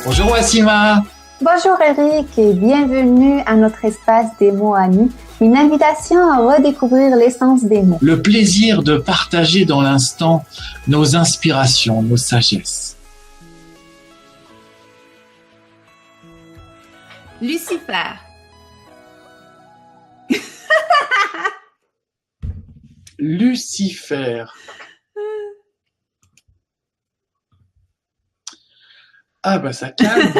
Bonjour Wassima. Bonjour Eric et bienvenue à notre espace des mots amis, une invitation à redécouvrir l'essence des mots. Le plaisir de partager dans l'instant nos inspirations, nos sagesses. Lucifer. Lucifer. Ah bah ça calme.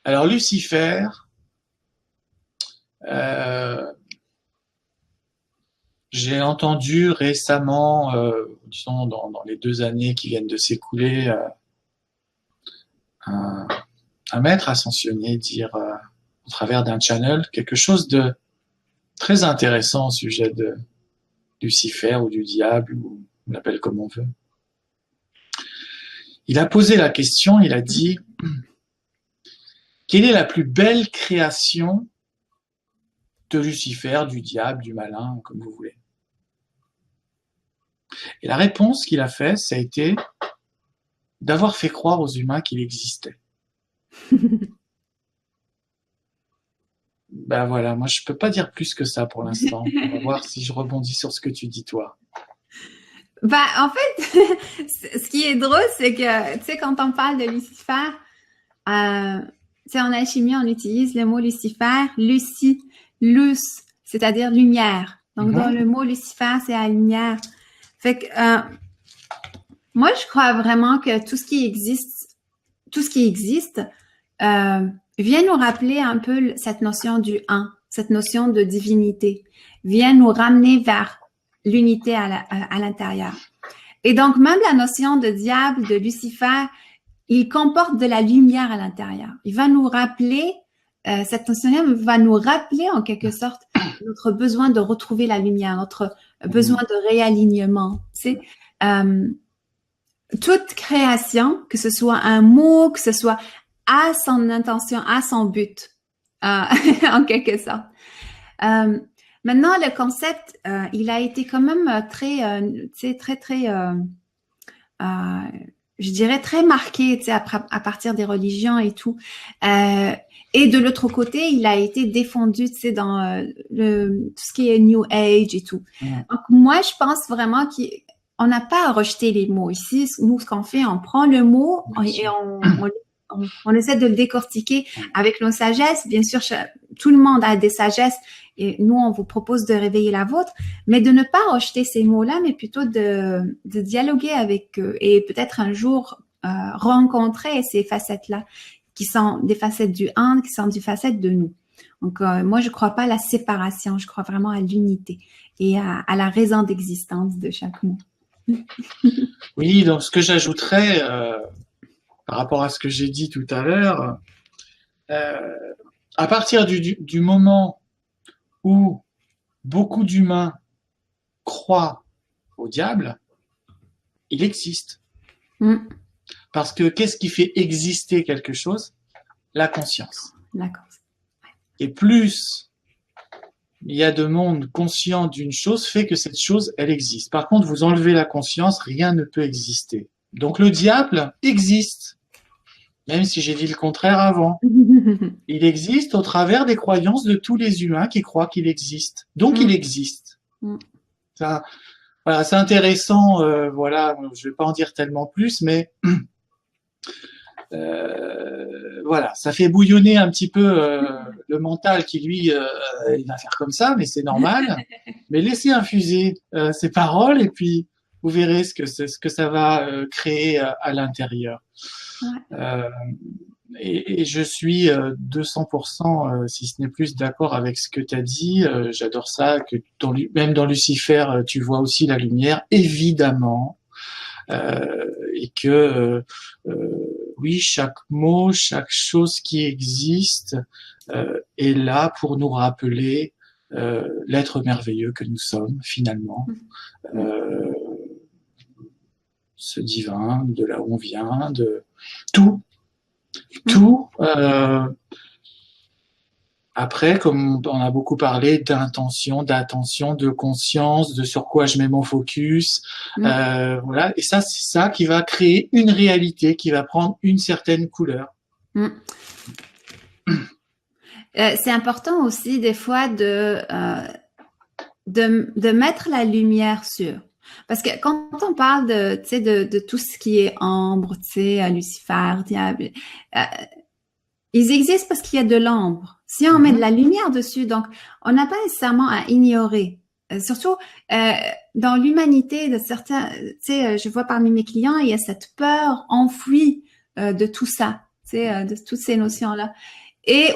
Alors Lucifer, j'ai entendu récemment, disons dans les 2 années qui viennent de s'écouler, un maître ascensionné dire au travers d'un channel quelque chose de très intéressant au sujet de Lucifer ou du diable, ou on l'appelle comme on veut. Il a posé la question, il a dit: quelle est la plus belle création de Lucifer, du diable, du malin, comme vous voulez? Et la réponse qu'il a faite, ça a été d'avoir fait croire aux humains qu'il existait. Ben voilà, moi je peux pas dire plus que ça pour l'instant. On va voir si je rebondis sur ce que tu dis toi. Bah, en fait, ce qui est drôle, c'est que, tu sais, quand on parle de Lucifer, tu sais, en alchimie, on utilise le mot Lucifer, Lucie, luz, c'est-à-dire lumière. Donc, dans le mot Lucifer, c'est la lumière. Fait que, moi, je crois vraiment que tout ce qui existe, vient nous rappeler un peu cette notion du un, cette notion de divinité, vient nous ramener vers l'unité à l'intérieur. Et donc, même la notion de diable, de Lucifer, il comporte de la lumière à l'intérieur. Il va nous rappeler, cette notion va nous rappeler en quelque sorte notre besoin de retrouver la lumière, notre besoin de réalignement. Tu sais, toute création, que ce soit un mot, que ce soit à son intention, à son but, en quelque sorte. Maintenant, le concept, il a été quand même très, je dirais très marqué, tu sais, à partir des religions et tout. Et de l'autre côté, il a été défendu, tu sais, dans tout ce qui est New Age et tout. Donc, moi, je pense vraiment qu'on n'a pas à rejeter les mots. Ici, nous, ce qu'on fait, on prend le mot et on essaie de le décortiquer avec nos sagesses. Bien sûr, tout le monde a des sagesses et nous, on vous propose de réveiller la vôtre, mais de ne pas rejeter ces mots-là, mais plutôt de dialoguer avec eux et peut-être un jour rencontrer ces facettes-là qui sont des facettes du un, qui sont des facettes de nous. Donc, moi, je crois pas à la séparation, je crois vraiment à l'unité et à la raison d'existence de chaque mot. Oui, donc ce que j'ajouterais par rapport à ce que j'ai dit tout à l'heure, à partir du moment où beaucoup d'humains croient au diable, il existe. Parce que qu'est-ce qui fait exister quelque chose? La conscience. D'accord. Et plus il y a de monde conscient d'une chose, fait que cette chose, elle existe. Par contre, vous enlevez la conscience, rien ne peut exister. Donc le diable existe. Même si j'ai dit le contraire avant. Il existe au travers des croyances de tous les humains qui croient qu'il existe. Donc il existe. Ça, voilà, c'est intéressant. Voilà, je vais pas en dire tellement plus, mais voilà, ça fait bouillonner un petit peu le mental qui lui, il va faire comme ça, mais c'est normal. Mais laissez infuser ces paroles et puis vous verrez ce que ça va créer à l'intérieur. Et je suis 200%, si ce n'est plus, d'accord avec ce que tu as dit. J'adore ça, que même dans Lucifer, tu vois aussi la lumière, évidemment. Et que, oui, chaque mot, chaque chose qui existe est là pour nous rappeler l'être merveilleux que nous sommes, finalement. Ce divin, de là où on vient, de tout. Après, comme on a beaucoup parlé d'intention, d'attention, de conscience, de sur quoi je mets mon focus, voilà. Et ça, c'est ça qui va créer une réalité, qui va prendre une certaine couleur. C'est important aussi des fois de mettre la lumière sur. Parce que quand on parle de tout ce qui est ombre, Lucifer, diable, ils existent parce qu'il y a de l'ombre. Si on met de la lumière dessus, donc on n'a pas nécessairement à ignorer. Surtout dans l'humanité de certains, je vois parmi mes clients, il y a cette peur enfouie de tout ça, de toutes ces notions-là. Et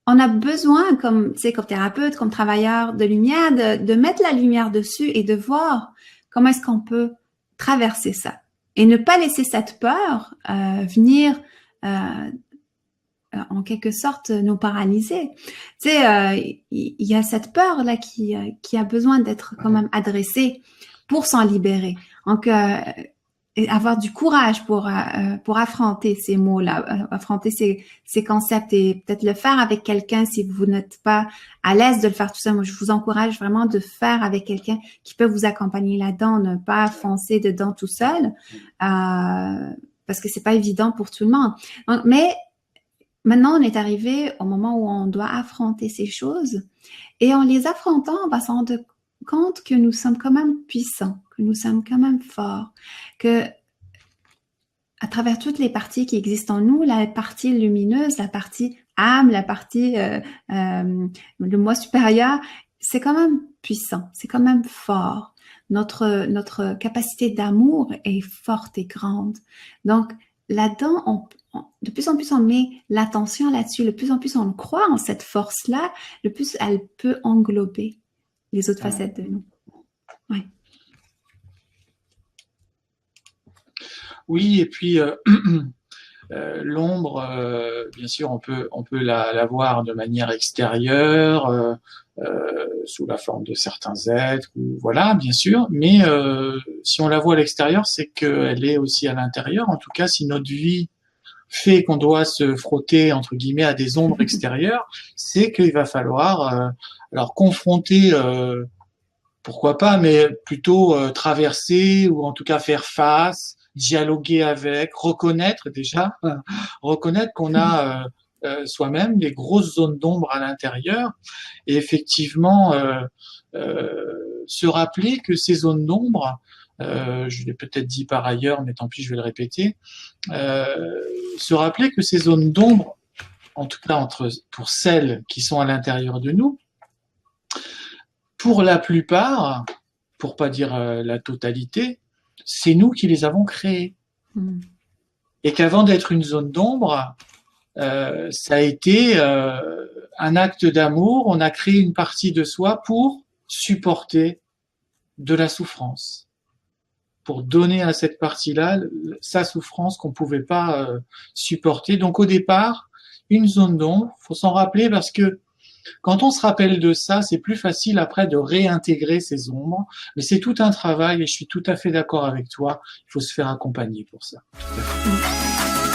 on a besoin, comme thérapeute, comme travailleur de lumière, de mettre la lumière dessus et de voir comment est-ce qu'on peut traverser ça. Et ne pas laisser cette peur venir en quelque sorte nous paralyser. Il y a cette peur là qui a besoin d'être quand même adressée pour s'en libérer. Donc et avoir du courage pour affronter ces mots-là, affronter ces concepts et peut-être le faire avec quelqu'un si vous n'êtes pas à l'aise de le faire tout seul. Moi, je vous encourage vraiment de faire avec quelqu'un qui peut vous accompagner là-dedans, ne pas foncer dedans tout seul, parce que c'est pas évident pour tout le monde. Donc, mais maintenant, on est arrivé au moment où on doit affronter ces choses et en les affrontant, on va se rendre compte que nous sommes quand même puissants, que nous sommes quand même forts, que à travers toutes les parties qui existent en nous, la partie lumineuse, la partie âme, la partie le moi supérieur, c'est quand même puissant, c'est quand même fort. Notre capacité d'amour est forte et grande. Donc là-dedans, de plus en plus on met l'attention là-dessus, de plus en plus on croit en cette force-là, le plus elle peut englober les autres facettes de nous. Ouais. Oui, et puis l'ombre, bien sûr, on peut la voir de manière extérieure, sous la forme de certains êtres, ou voilà, bien sûr. Mais si on la voit à l'extérieur, c'est qu'elle est aussi à l'intérieur. En tout cas, si notre vie fait qu'on doit se frotter entre guillemets à des ombres extérieures, c'est qu'il va falloir alors confronter. Pourquoi pas, mais plutôt traverser ou en tout cas faire face, dialoguer avec, reconnaître déjà, reconnaître qu'on a soi-même des grosses zones d'ombre à l'intérieur et effectivement se rappeler que ces zones d'ombre, je l'ai peut-être dit par ailleurs, mais tant pis, je vais le répéter, se rappeler que ces zones d'ombre, en tout cas pour celles qui sont à l'intérieur de nous, pour la plupart, pour pas dire la totalité, c'est nous qui les avons créées. Et qu'avant d'être une zone d'ombre, ça a été un acte d'amour. On a créé une partie de soi pour supporter de la souffrance, pour donner à cette partie-là sa souffrance qu'on pouvait pas supporter. Donc au départ, une zone d'ombre, faut s'en rappeler parce que quand on se rappelle de ça, c'est plus facile après de réintégrer ces ombres. Mais c'est tout un travail et je suis tout à fait d'accord avec toi. Il faut se faire accompagner pour ça. Tout à fait.